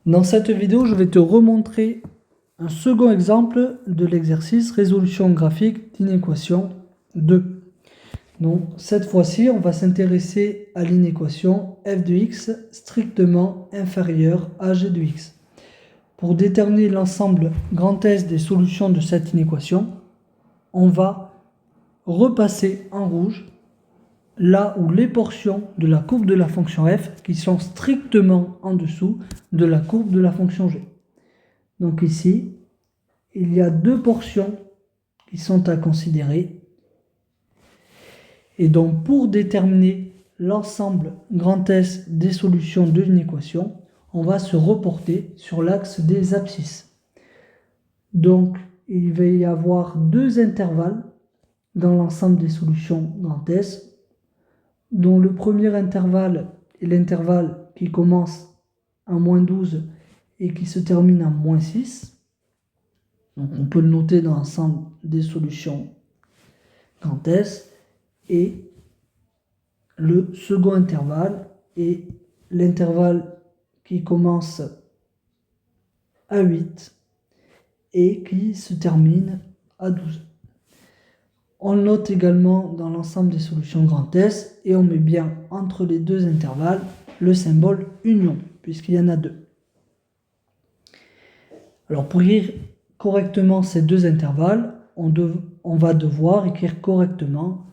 Dans cette vidéo, je vais te remontrer un second exemple de l'exercice résolution graphique d'inéquation 2. Donc, cette fois-ci, on va s'intéresser à l'inéquation f de x strictement inférieure à g de x. Pour déterminer l'ensemble grand S des solutions de cette inéquation, on va repasser en rouge là où les portions de la courbe de la fonction f qui sont strictement en dessous de la courbe de la fonction g. Donc ici, il y a deux portions qui sont à considérer. Et donc pour déterminer l'ensemble grand S des solutions de l'inéquation, on va se reporter sur l'axe des abscisses. Donc il va y avoir deux intervalles dans l'ensemble des solutions grand S, dont le premier intervalle est l'intervalle qui commence à -12 et qui se termine à -6. Donc on peut le noter dans l'ensemble des solutions grand S. Et le second intervalle est l'intervalle qui commence à 8 et qui se termine à 12. On le note également dans l'ensemble des solutions grand S et on met bien entre les deux intervalles le symbole union, puisqu'il y en a deux. Alors pour écrire correctement ces deux intervalles, on va devoir écrire correctement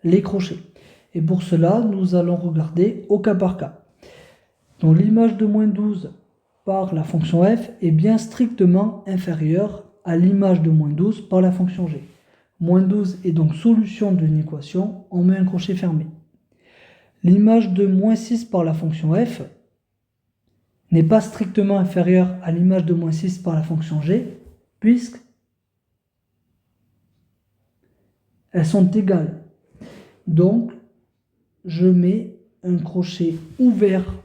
les crochets. Et pour cela, nous allons regarder au cas par cas. Donc l'image de -12 par la fonction f est bien strictement inférieure à l'image de -12 par la fonction g. -12 est donc solution de l'équation, on met un crochet fermé. L'image de -6 par la fonction f n'est pas strictement inférieure à l'image de -6 par la fonction g, puisque elles sont égales. Donc, je mets un crochet ouvert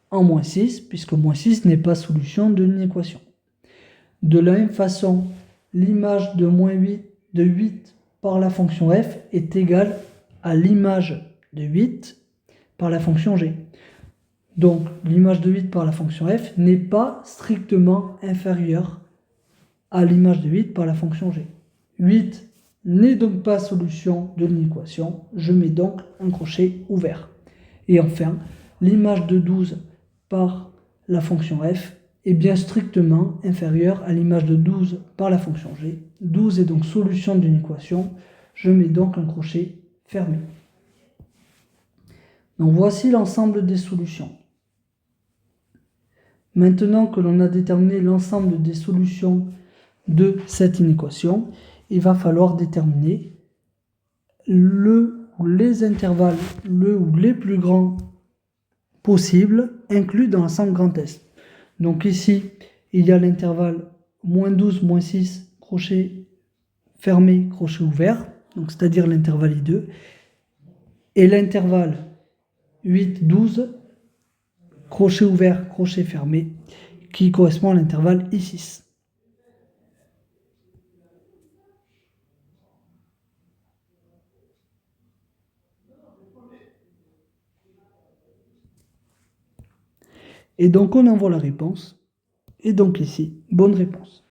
en -6, puisque -6 n'est pas solution de l'équation. De la même façon, l'image de -8 par la fonction f est égale à l'image de 8 par la fonction g. Donc, l'image de 8 par la fonction f n'est pas strictement inférieure à l'image de 8 par la fonction g. 8 n'est donc pas solution de l'équation, je mets donc un crochet ouvert. Et enfin, l'image de 12 par la fonction f est bien strictement inférieure à l'image de 12 par la fonction g. 12 est donc solution d'une équation, je mets donc un crochet fermé. Donc voici l'ensemble des solutions. Maintenant que l'on a déterminé l'ensemble des solutions de cette inéquation, il va falloir déterminer les intervalles ou les plus grands possibles inclus dans l'ensemble grand S. Donc ici, il y a l'intervalle -12, -6, crochet fermé, crochet ouvert, donc c'est-à-dire l'intervalle I2, et l'intervalle 8, 12, crochet ouvert, crochet fermé, qui correspond à l'intervalle I6. Et donc on envoie la réponse. Et donc ici, bonne réponse.